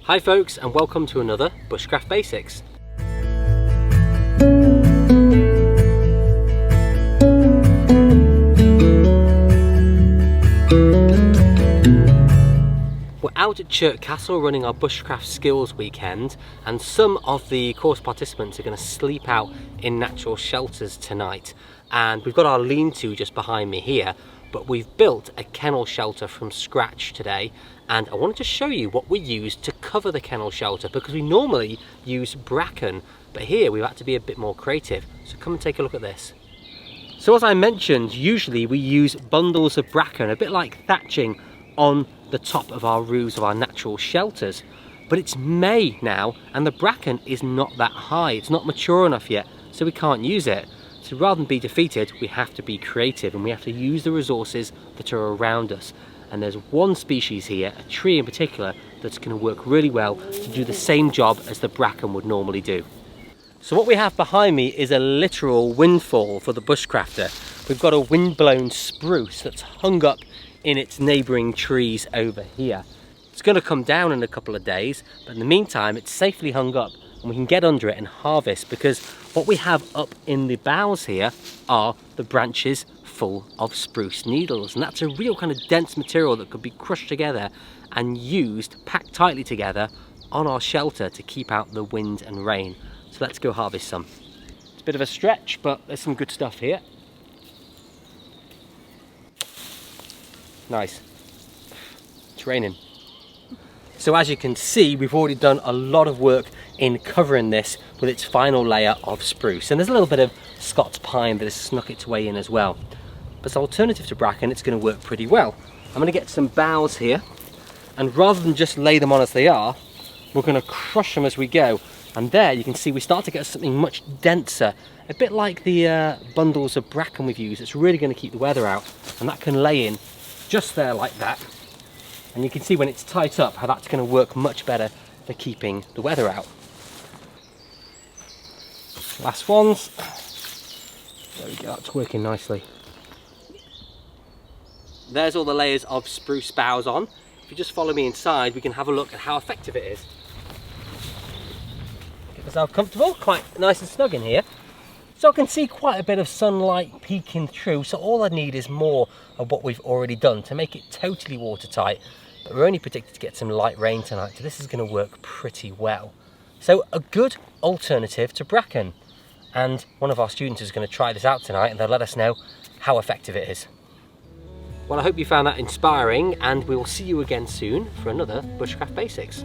Hi folks, and welcome to another Bushcraft Basics. We're out at Chirk Castle running our Bushcraft Skills weekend, and some of the course participants are going to sleep out in natural shelters tonight. And we've got our lean-to just behind me here, but we've built a kennel shelter from scratch today, and I wanted to show you what we used to cover the kennel shelter, because we normally use bracken, but here we've had to be a bit more creative. So come and take a look at this. So as I mentioned, usually we use bundles of bracken, a bit like thatching on the top of our roofs of our natural shelters. But it's May now and the bracken is not that high, it's not mature enough yet, so we can't use it. So rather than be defeated, we have to be creative and we have to use the resources that are around us. And there's one species here, a tree in particular, that's going to work really well to do the same job as the bracken would normally do. So what we have behind me is a literal windfall for the bushcrafter. We've got a windblown spruce that's hung up in its neighbouring trees over here. It's going to come down in a couple of days, but in the meantime it's safely hung up and we can get under it and harvest, because what we have up in the boughs here are the branches full of spruce needles, and that's a real kind of dense material that could be crushed together and used, packed tightly together on our shelter to keep out the wind and rain. So let's go harvest some. It's a bit of a stretch, but there's some good stuff here. Nice. It's raining. So as you can see, we've already done a lot of work in covering this with its final layer of spruce. And there's a little bit of Scots pine that has snuck its way in as well. But as an alternative to bracken, it's going to work pretty well. I'm going to get some boughs here, and rather than just lay them on as they are, we're going to crush them as we go. And there you can see we start to get something much denser, a bit like the bundles of bracken we've used. It's really going to keep the weather out, and that can lay in just there like that. And you can see when it's tight up how that's going to work much better for keeping the weather out. Last ones. There we go, that's working nicely. There's all the layers of spruce boughs on. If you just follow me inside, we can have a look at how effective it is. Get myself comfortable, quite nice and snug in here. So I can see quite a bit of sunlight peeking through, so all I need is more of what we've already done to make it totally watertight. But we're only predicted to get some light rain tonight, so this is going to work pretty well. So a good alternative to bracken. And one of our students is going to try this out tonight and they'll let us know how effective it is. Well, I hope you found that inspiring, and we will see you again soon for another Bushcraft Basics.